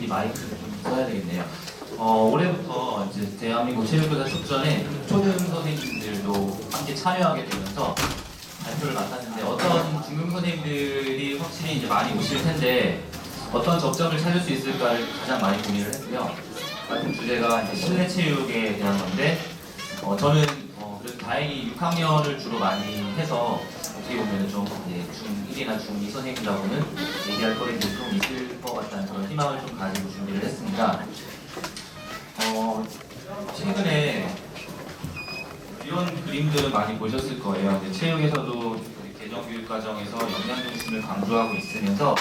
마이크를 좀 써야 되겠네요. 올해부터 이제 대한민국 체육교사 축전에 초등 선생님들도 함께 참여하게 되면서 발표를 맡았는데 어떤 중등 선생님들이 확실히 이제 많이 오실 텐데 어떤 접점을 찾을 수 있을까를 가장 많이 고민을 했고요. 같은 주제가 이제 실내 체육에 대한 건데 저는 그래도 다행히 6학년을 주로 많이 해서 어떻게 보면 좀 중1이나 중2 선생님들하고는 얘기할 거리도 좀 있을 것 같다는 그런 희망을 좀 가지고 준비를 했습니다. 최근에 이런 그림들은 많이 보셨을 거예요. 이제 체육에서도 개정교육 과정에서 역량 중심을 강조하고 있으면서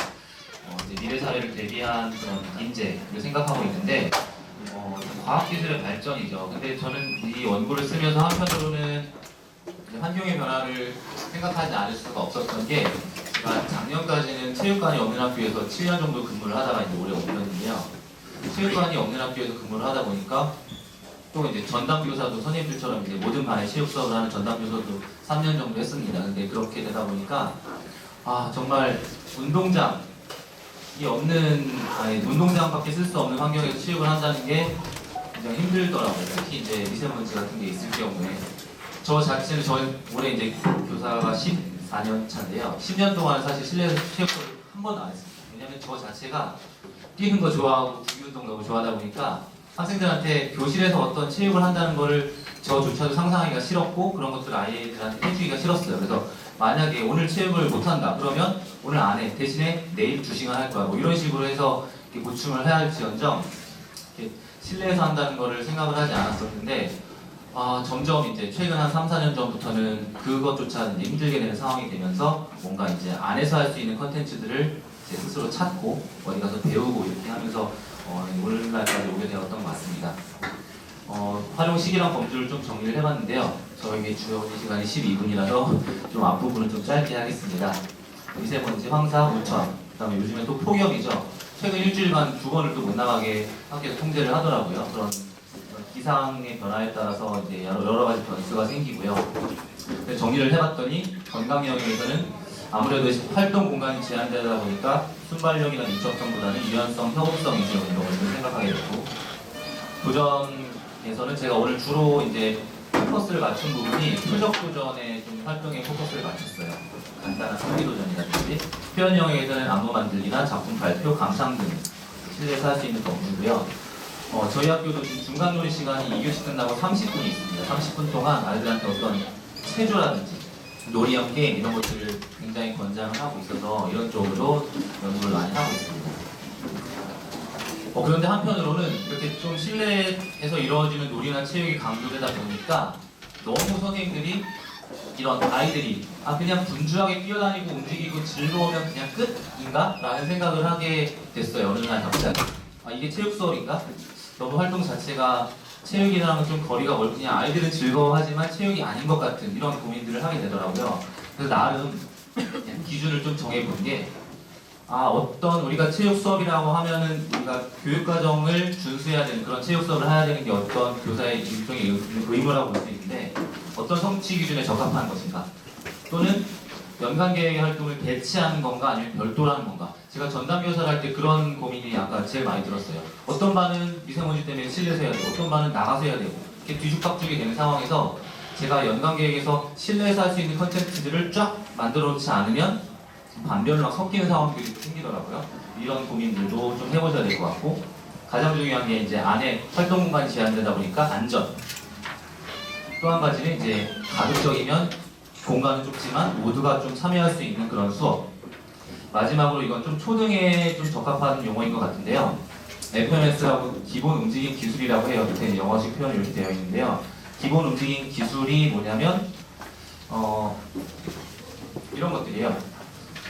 이제 미래 사회를 대비한 그런 인재를 생각하고 있는데 과학기술의 발전이죠. 근데 저는 이 원고를 쓰면서 한편으로는 환경의 변화를 생각하지 않을 수가 없었던 게 제가 작년까지는 체육관이 없는 학교에서 7년 정도 근무를 하다가 이제 올해 옮겼는데요. 체육관이 없는 학교에서 근무를 하다 보니까 또 이제 전담교사도 선생님들처럼 이제 모든 반에 체육 수업을 하는 전담교사도 3년 정도 했습니다. 근데 그렇게 되다 보니까 정말 운동장이 없는 운동장밖에 쓸 수 없는 환경에서 체육을 한다는 게 굉장히 힘들더라고요. 특히 이제 미세먼지 같은 게 있을 경우에 저 자체는 올해 이제 교사가 14년 차인데요. 10년 동안 사실 실내에서 체육 수업을 한 번도 안 했습니다. 왜냐면 저 자체가 뛰는 거 좋아하고 구기운동 너무 좋아하다 보니까 학생들한테 교실에서 어떤 체육을 한다는 거를 저조차도 상상하기가 싫었고 그런 것들을 아이들한테 해주기가 싫었어요. 그래서 만약에 오늘 체육을 못한다 그러면 오늘 안 해. 대신에 내일 2시간 할 거야. 뭐 이런 식으로 해서 이렇게 보충을 해야 할지언정 실내에서 한다는 거를 생각을 하지 않았었는데 점점 이제 최근 한 3, 4년 전부터는 그것조차 이제 힘들게 되는 상황이 되면서 뭔가 이제 안에서 할 수 있는 컨텐츠들을 제 스스로 찾고 어디 가서 배우고 이렇게 하면서 오늘날까지 오게 되었던 것 같습니다. 활용 시기랑 범주를 좀 정리를 해봤는데요. 저에게 주어진 시간이 12분이라서 좀 앞부분은 좀 짧게 하겠습니다. 미세먼지, 황사, 우천, 그 다음에 요즘에 또 폭염이죠. 최근 일주일간 2번을 또 못 나가게 학교에서 통제를 하더라고요. 그런 기상의 변화에 따라서 이제 여러 가지 변수가 생기고요. 정리를 해봤더니 건강영역에서는 아무래도 활동 공간이 제한되다 보니까 순발력이나 민첩성보다는 유연성, 협업성 위주의 운동을 좀 생각하게 됐고, 도전에서는 제가 오늘 주로 이제 포커스를 맞춘 부분이 표적 도전에 좀 활동에 포커스를 맞췄어요. 간단한 성기 도전이라든지 표현 영역에서는 안무 만들기나 작품 발표, 감상 등 실내에서 할 수 있는 업무고요. 저희 학교도 지금 중간 놀이 시간이 2교시 끝나고 30분이 있습니다. 30분 동안 아이들한테 어떤 체조라든지 놀이형 게임 이런 것들을 굉장히 권장을 하고 있어서 이런 쪽으로 연구를 많이 하고 있습니다. 그런데 한편으로는 이렇게 좀 실내에서 이루어지는 놀이나 체육이 강조되다 보니까 너무 선생님들이 이런 아이들이 그냥 분주하게 뛰어다니고 움직이고 즐거우면 그냥 끝인가? 라는 생각을 하게 됐어요. 어느 날 갑자기 이게 체육 수업인가? 너무 활동 자체가 체육이랑은 좀 거리가 멀고 그냥 아이들은 즐거워하지만 체육이 아닌 것 같은 이런 고민들을 하게 되더라고요. 그래서 나름 기준을 좀 정해본 게 어떤 우리가 체육 수업이라고 하면은 우리가 교육과정을 준수해야 되는 그런 체육 수업을 해야 되는 게 어떤 교사의 일종의 의무라고 볼 수 있는데 어떤 성취 기준에 적합한 것인가 또는 연간계획의 활동을 배치하는 건가 아니면 별도로 하는 건가. 제가 전담교사를 할 때 그런 고민이 아까 제일 많이 들었어요. 어떤 반은 미세먼지 때문에 실내에서 해야 되고 어떤 반은 나가서 해야 되고 이렇게 뒤죽박죽이 되는 상황에서 제가 연간계획에서 실내에서 할 수 있는 컨텐츠들을 쫙 만들어 놓지 않으면 반별로 막 섞이는 상황들이 생기더라고요. 이런 고민들도 좀 해보셔야 될 것 같고 가장 중요한 게 이제 안에 활동 공간이 제한되다 보니까 안전. 또 한 가지는 이제 가급적이면 공간은 좁지만 모두가 좀 참여할 수 있는 그런 수업. 마지막으로 이건 좀 초등에 좀 적합한 용어인 것 같은데요. FMS라고 기본 움직임 기술이라고 해요. 밑에 영어식 표현이 이렇게 되어 있는데요. 기본 움직임 기술이 뭐냐면 이런 것들이에요.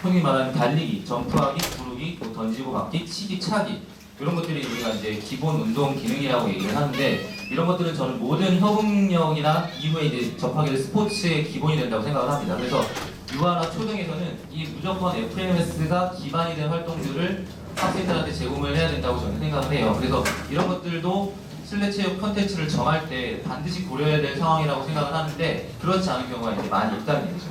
흔히 말하는 달리기, 점프하기, 구르기, 뭐 던지고 받기, 치기, 차기 이런 것들이 우리가 이제 기본 운동 기능이라고 얘기를 하는데 이런 것들은 저는 모든 협응력이나 이후에 이제 접하게 될 스포츠의 기본이 된다고 생각을 합니다. 그래서 유아나 초등에서는 이 무조건 FMS가 기반이 된 활동들을 학생들한테 제공을 해야 된다고 저는 생각을 해요. 그래서 이런 것들도 실내 체육 컨텐츠를 정할 때 반드시 고려해야 될 상황이라고 생각을 하는데 그렇지 않은 경우가 이제 많이 있다는 얘기죠.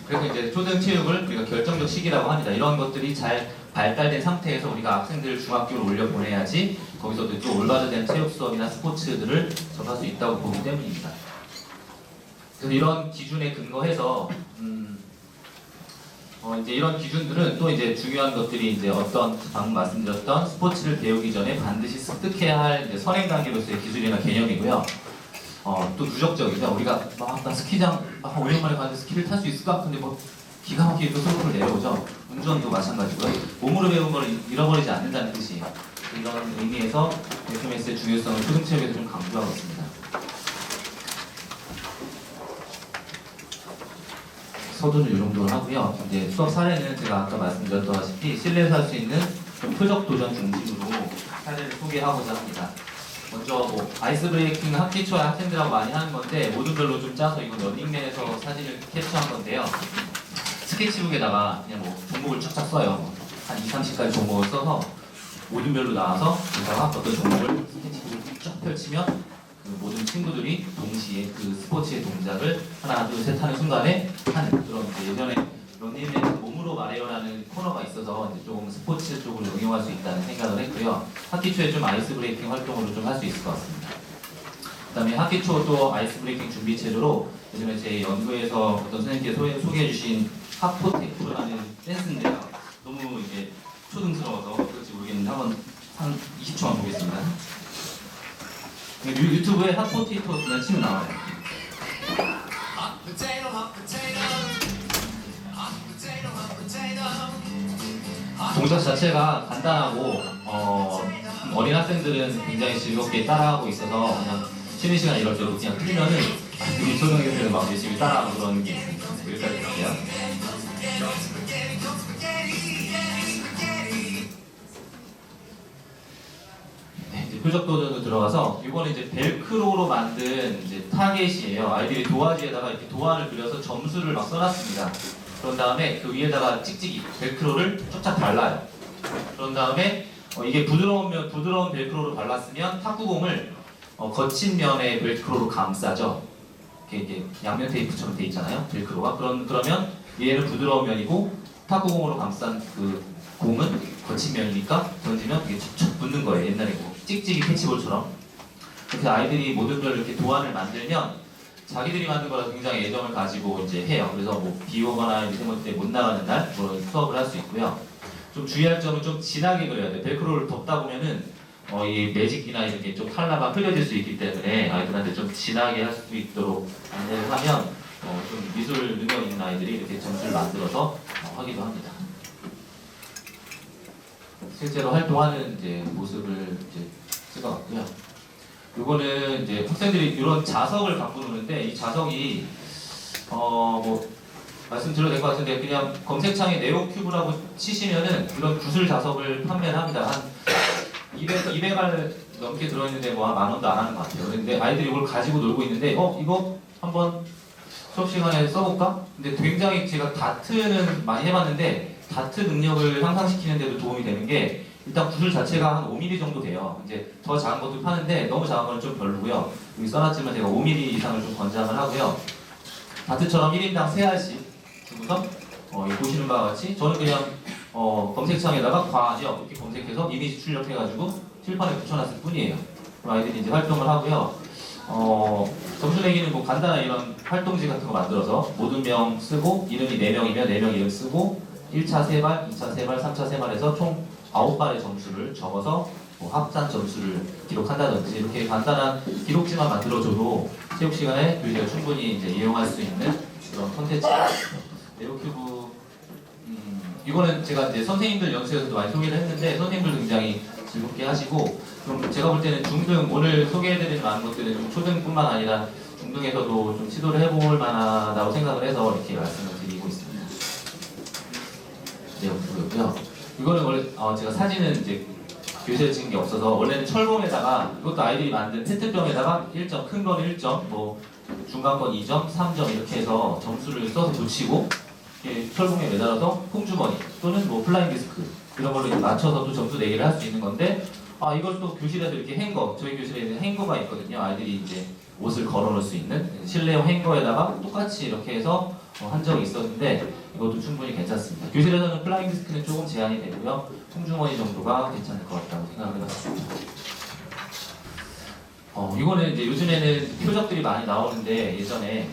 그래서 이제 초등체육을 우리가 결정적 시기라고 합니다. 이런 것들이 잘 발달된 상태에서 우리가 학생들을 중학교로 올려 보내야지 거기서도 또 올바른 체육 수업이나 스포츠들을 접할 수 있다고 보기 때문입니다. 그래서 이런 기준에 근거해서 이제 이런 기준들은 또 이제 중요한 것들이 이제 어떤 방금 말씀드렸던 스포츠를 배우기 전에 반드시 습득해야 할 이제 선행 단계로서의 기술이나 개념이고요. 또 누적적이죠. 우리가 나 스키장 5년 만에 가는데 스키를 탈 수 있을까? 근데 뭐 기가 막히게 또 스로프를 내려오죠. 운전도 마찬가지고요. 몸으로 배운 걸 잃어버리지 않는다는 뜻이에요. 이런 의미에서 FMS의 중요성을 초등체육에서 좀 강조하고 있습니다. 서두는 이 정도로 하고요. 이제 수업 사례는 제가 아까 말씀드렸다시피 실내에서 할 수 있는 좀 표적 도전 중심으로 사례를 소개하고자 합니다. 먼저 뭐 아이스 브레이킹 학기 초에 학생들하고 많이 하는 건데 모듈별로 좀 짜서 이건 런닝맨에서 사진을 캡처한 건데요. 스케치북에다가 그냥 뭐 종목을 쭉쭉 써요. 한 2, 30가지 종목을 써서 모듈별로 나와서 여기다가 어떤 종목을 스케치북을 쭉 펼치면 그 모든 친구들이 동시에 그 스포츠의 동작을 하나, 둘, 셋 하는 순간에 하는 그런 이제 예전에 런닝맨 몸으로 말해요라는 코너가 있어서 이제 좀 스포츠 쪽으로 응용할 수 있다는 생각을 했고요. 학기 초에 좀 아이스 브레이킹 활동으로 좀 할 수 있을 것 같습니다. 그다음에 학기 초 또 아이스 브레이킹 준비 체조로 요즘에 제 연구에서 어떤 선생님께서 소개해 주신 하포테이프라는 댄스인데요. 너무 이제 초등스러워서 어떨지 모르겠는데 한번 한 20초만 보겠습니다. 유튜브에 핫포테이토 치면 나와요. 동작 자체가 간단하고 어린 학생들은 굉장히 즐겁게 따라하고 있어서 그냥 쉬는 시간 이럴 때도 그냥 틀면은 우리 초등학생들은 막 열심히 따라하고 그러는 게 있습니다. 여기까지 볼게요. 표적 도전으로 들어가서 이거는 이제 벨크로로 만든 이제 타겟이에요. 아이들이 도화지에다가 이렇게 도안을 그려서 점수를 막 써놨습니다. 그런 다음에 그 위에다가 찍찍이 벨크로를 쫙쫙 발라요. 그런 다음에 이게 부드러운 벨크로를 발랐으면 탁구공을 거친 면에 벨크로로 감싸죠. 이렇게 양면 테이프처럼 돼 있잖아요. 벨크로가 그러면 얘는 부드러운 면이고 탁구공으로 감싼 그 공은 거친 면이니까 던지면 이게 척척 붙는 거예요. 옛날에 뭐 찍찍이 캐치볼처럼. 그렇게 아이들이 모듈별로 이렇게 도안을 만들면 자기들이 만든 거라 굉장히 애정을 가지고 이제 해요. 그래서 뭐 비 오거나 미세먼지 때문에 못 나가는 날 뭐 수업을 할 수 있고요. 좀 주의할 점은 좀 진하게 그려야 돼요. 벨크로를 덮다 보면은 이 매직이나 이렇게 좀 컬러가 흐려질 수 있기 때문에 아이들한테 좀 진하게 할 수 있도록 안내를 하면 좀 미술 능력 있는 아이들이 이렇게 점수를 만들어서 하기도 합니다. 실제로 활동하는 이제 모습을 이제 찍어봤고요. 이거는 이제 학생들이 이런 자석을 갖고 노는데 이 자석이 뭐 말씀드려도 될 것 같은데 그냥 검색창에 네오큐브라고 치시면은 이런 구슬 자석을 판매를 합니다. 한 200알 넘게 들어있는데 뭐 10,000원도 안 하는 것 같아요. 근데 아이들이 이걸 가지고 놀고 있는데 이거 한번 수업 시간에 써볼까? 근데 굉장히 제가 다트는 많이 해봤는데 다트 능력을 향상시키는 데도 도움이 되는 게 일단 구슬 자체가 한 5mm 정도 돼요. 이제 더 작은 것도 파는데 너무 작은 건 좀 별로고요. 여기 써놨지만 제가 5mm 이상을 좀 권장을 하고요. 다트처럼 1인당 3알씩 주고서 보시는 바와 같이 저는 그냥 검색창에다가 과학이요 이렇게 검색해서 이미지 출력해가지고 칠판에 붙여놨을 뿐이에요. 그럼 아이들이 이제 활동을 하고요. 점수 내기는 뭐 간단한 이런 활동지 같은 거 만들어서 모든 명 쓰고 이름이 4명이면 4명 이름 쓰고 1차 3발, 2차 3발, 3차 3발에서 총 9발의 점수를 적어서 뭐 합산 점수를 기록한다든지 이렇게 간단한 기록지만 만들어줘도 체육 시간에 교실에 충분히 이제 이용할 수 있는 그런 콘텐츠. 네오큐브 이거는 제가 이제 선생님들 연수에서도 많이 소개를 했는데 선생님들도 굉장히 즐겁게 하시고 그럼 제가 볼 때는 중등 오늘 소개해드리는 많은 것들은 좀 초등뿐만 아니라 중등에서도 좀 시도를 해볼 만하다고 생각을 해서 이렇게 말씀을 드리고 있습니다. 네오큐브였고요. 이거는 원래 제가 사진은 이제 교실에 찍은 게 없어서 원래는 철봉에다가 이것도 아이들이 만든 페트병에다가 1점, 큰 거는 1점, 뭐 중간 건 2점, 3점 이렇게 해서 점수를 써서 붙이고 철봉에 매달아서 콩주머니 또는 뭐 플라잉 디스크 이런 걸로 맞춰서 또 점수 내기를 할 수 있는 건데 이걸 또 교실에서 이렇게 저희 교실에 있는 행거가 있거든요. 아이들이 이제 옷을 걸어놓을 수 있는 실내용 행거에다가 똑같이 이렇게 해서 한 적이 있었는데 이것도 충분히 괜찮습니다. 교실에서는 플라잉 디스크는 조금 제한이 되고요. 콩주머니 정도가 괜찮을 것 같다고 생각을 해봤습니다. 이거는 이제 요즘에는 표적들이 많이 나오는데 예전에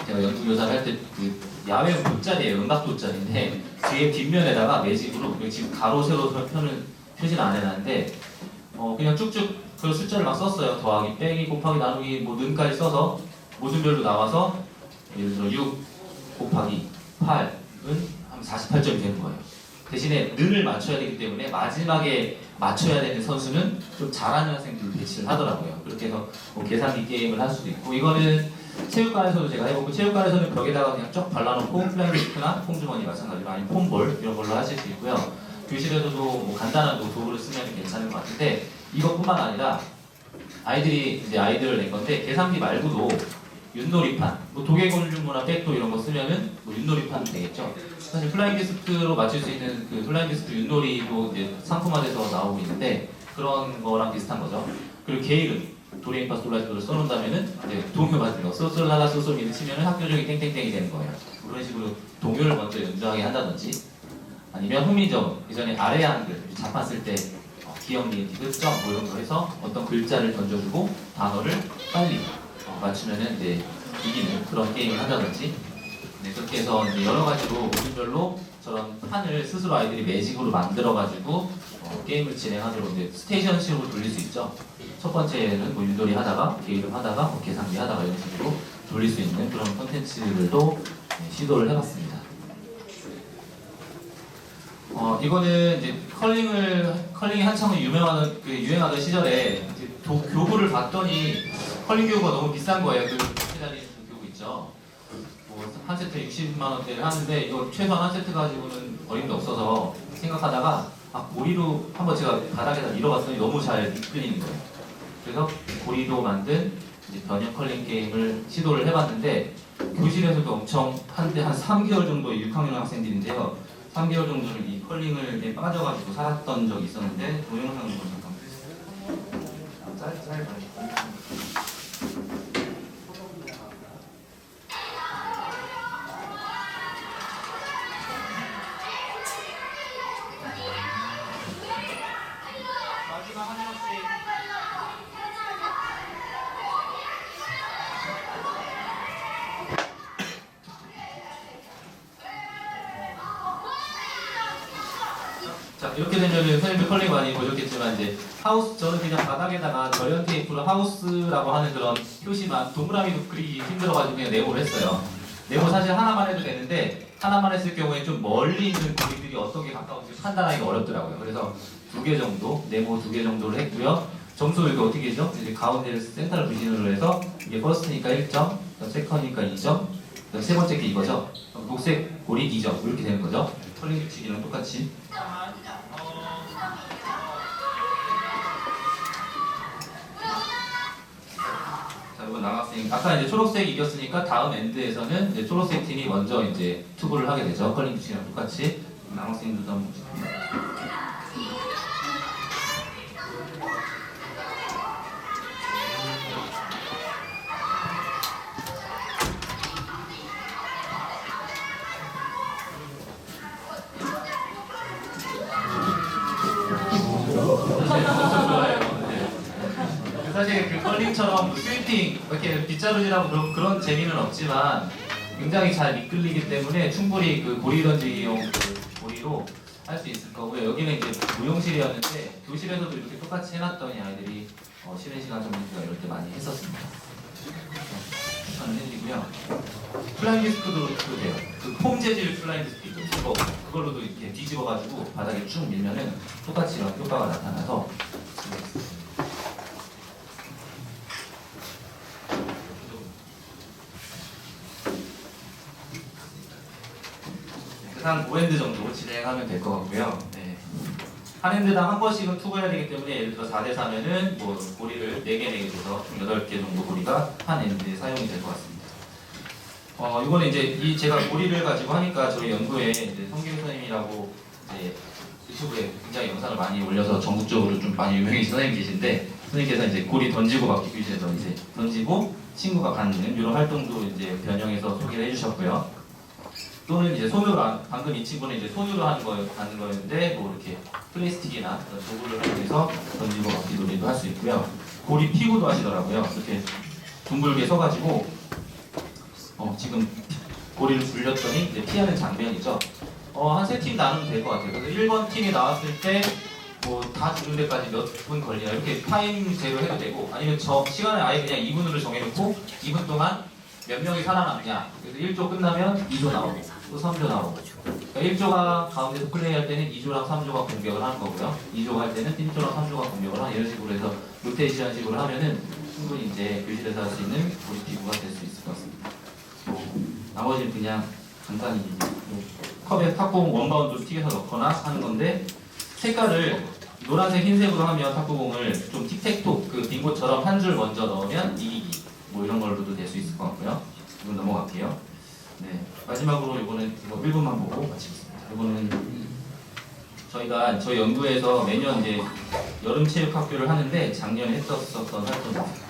제가 연구교사를 할 때 그 야외 돗자리예요. 음악 돗자리인데 뒤에 뒷면에다가 매직으로 지금 가로 세로 편을 표시는 안 해놨는데 그냥 쭉쭉 그 숫자를 막 썼어요. 더하기, 빼기, 곱하기, 나누기, 뭐 는까지 써서 모순별로 나와서 예를 들어 6 곱하기 8은 한 48점이 되는 거예요. 대신에 는을 맞춰야 되기 때문에 마지막에 맞춰야 되는 선수는 좀 잘하는 학생들을 배치를 하더라고요. 그렇게 해서 뭐 계산기 게임을 할 수도 있고 이거는 체육관에서도 제가 해보고 체육관에서는 벽에다가 그냥 쫙 발라놓고 플라잉 디스크나 폼주머니 마찬가지로 아니면 폼볼 이런 걸로 하실 수 있고요. 교실에서도 뭐 간단한 도구를 쓰면 괜찮을 것 같은데 이것뿐만 아니라 아이들이 이제 아이디어를 낸 건데 계산기 말고도 윷놀이판, 뭐 도개곤주무나 백도 이런 거 쓰면은 뭐 윷놀이판 되겠죠. 사실 플라잉 디스크로 맞출 수 있는 그 플라잉 디스크 윷놀이도 이제 상품화돼서 나오고 있는데 그런 거랑 비슷한 거죠. 그리고 게이름 도레미파솔라시도를 써놓는다면은 이제 동요 같은 거 소솔라라 소솔미를 치면은 학교적인 땡땡땡이 되는 거예요. 그런 식으로 동요를 먼저 연주하게 한다든지 아니면 흥미적 예전에 아래 한글 자판 쓸 때 기억 리티드 점 뭐 이런 거 해서 어떤 글자를 던져주고 단어를 빨리 맞추면은 이제 이기는 그런 게임을 한다든지 네, 그렇게 해서 이제 여러 가지로 모듈별로 저런 판을 스스로 아이들이 매직으로 만들어가지고 게임을 진행하도록 이제 스테이션식으로 돌릴 수 있죠. 첫 번째는 뭐 윷놀이 하다가 게이름 하다가 뭐 계산기 하다가 이런 식으로 돌릴 수 있는 그런 콘텐츠들도 시도를 해봤습니다. 이거는 이제 컬링이 한창 유행하던 시절에 이제 교구를 봤더니 컬링 교구가 너무 비싼 거예요. 그 기다리는 교구 있죠. 뭐 한 세트 60만 원대를 하는데 이거 최소한 한 세트 가지고는 어림도 없어서 생각하다가 고리로 한번 제가 바닥에다 밀어봤더니 너무 잘 이끌리는 거예요. 그래서 고리로 만든 이제 변형 컬링 게임을 시도를 해봤는데 교실에서도 엄청 한 3개월 정도 6학년 학생들인데요. 3개월 정도를 이 컬링을 빠져가지고 살았던 적이 있었는데 동영상을 잠깐 짧게 마지막 한 명씩 자 이렇게 되면은 선생님들 컬링 많이 보셨겠지만 이제 하우스 저는 그냥 바닥에다가 절연 테이프로 하우스라고 하는 그런 표시만 동그라미도 그리기 힘들어가지고 그냥 네모를 했어요. 네모 사실 하나만 해도 되는데 하나만 했을 경우에 좀 멀리 있는 고리들이 어떤 게 가까운지 판단하기가 어렵더라고요. 그래서 2개 정도 네모 2개 정도를 했고요. 점수 이거 어떻게 되죠? 이제 가운데를 센터를 중심으로 해서 이게 퍼스트니까 1점, 세컨이니까 2점, 세 번째 게 이거죠. 녹색 고리 2점 이렇게 되는 거죠. 컬링 규칙이랑 똑같이. 자, 이번 남학생 아까 이제 초록색이 이겼으니까 다음 엔드에서는 이제 초록색 팀이 먼저 이제 투구를 하게 되죠. 컬링 규칙이랑 똑같이. 남학생들도 한번 보시죠. 사실 그 컬링처럼 스위팅 이렇게 빗자루질하고 그런 재미는 없지만 굉장히 잘 미끌리기 때문에 충분히 그 고리 던지기용 그 고리로 할 수 있을 거고요. 여기는 이제 무용실이었는데 교실에서도 이렇게 똑같이 해놨더니 아이들이 쉬는 시간 정리가 이럴 때 많이 했었습니다. 추천을 해드리고요. 플라잉 디스크도 돼요. 그 폼 재질 플라잉 디스크 있죠. 그걸로도 이렇게 뒤집어가지고 바닥에 쭉 밀면은 똑같이 이런 효과가 나타나서 한 5엔드 정도 진행하면 될 것 같고요. 네. 한 엔드당 한 번씩은 투구해야 되기 때문에 예를 들어 4대 4면은 뭐 고리를 4개 줘서 총 8개 정도 고리가 한 엔드에 사용이 될 것 같습니다. 이거는 이제 제가 고리를 가지고 하니까 저희 연구에 이제 성길 선생님이라고 이제 유튜브에 굉장히 영상을 많이 올려서 전국적으로 좀 많이 유명해진 선생님이 계신데 선생님께서 이제 고리 던지고 받기 교실에서 이제 던지고 친구가 갖는 이런 활동도 이제 변형해서 소개를 해주셨고요. 또는 이제 손으로 방금 이 친구는 이제 손으로 하는 거였는데 뭐 이렇게 플라스틱이나 그런 도구를 활용해서 던지고 받기 놀이도 할 수 있고요. 고리 피구도 하시더라고요. 이렇게 둥글게 서가지고 지금 고리를 굴렸더니 이제 피하는 장면이죠. 한 세 팀 나누면 될 것 같아요. 그래서 1번 팀이 나왔을 때 뭐 다 주는 데까지 몇 분 걸리나 이렇게 타임제로 해도 되고, 아니면 저 시간을 아예 그냥 2분으로 정해놓고 2분 동안 몇 명이 살아남냐. 그래서 1조 끝나면 2조 나오고 또 3조 나오고. 그러니까 1조가 가운데서 플레이할 때는 2조랑 3조가 공격을 하는 거고요. 2조가 할 때는 1조랑 3조가 공격을 하는, 이런 식으로 해서 로테이션식으로 하면은 충분히 이제 교실에서 할 수 있는 고리 피구가 될 수 있을 것 같습니다. 나머지는 그냥 간단히 컵에 탁구공 원바운드로 튀겨서 넣거나 하는 건데, 색깔을 노란색, 흰색으로 하면 탁구공을 좀 틱택톡 그 빙고처럼 한 줄 먼저 넣으면 이기기, 뭐 이런 걸로도 될 수 있을 것 같고요. 이건 넘어갈게요. 네, 마지막으로 이거는 이거 1분만 보고 마치겠습니다. 이거는 저희가 저희 연구에서 매년 이제 여름 체육 학교를 하는데 작년에 했었던 활동입니다.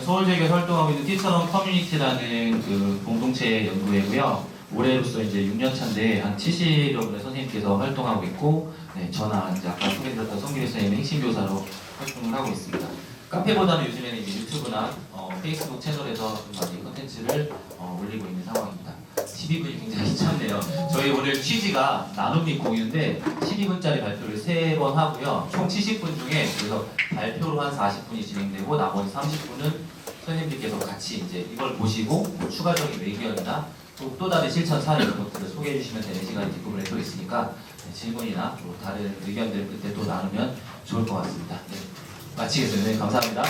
서울대교에서 활동하고 있는 티처럼 커뮤니티라는 그 공동체 연구회고요. 올해로서 이제 6년 차인데 한 70여 분의 선생님께서 활동하고 있고, 네, 저나 이제 아까 소개드렸던 성규 선생님의 핵심 교사로 활동을 하고 있습니다. 카페보다는 요즘에는 이제 유튜브나 페이스북 채널에서 좀 많이 컨텐츠를 올리고 있는 상황입니다. 12분이 굉장히 귀찮네요. 저희 오늘 취지가 나눔 및 공유인데 12분짜리 발표를 3번 하고요. 총 70분 중에 그래서 발표로 한 40분이 진행되고 나머지 30분은 선생님들께서 같이 이제 이걸 보시고 뭐 추가적인 의견이나 또 다른 실천 사례 이런 것들을 소개해 주시면 되는 시간이 뒷부분에 또 있으니까 질문이나 또 다른 의견들 그때 또 나누면 좋을 것 같습니다. 네, 마치겠습니다. 네, 감사합니다.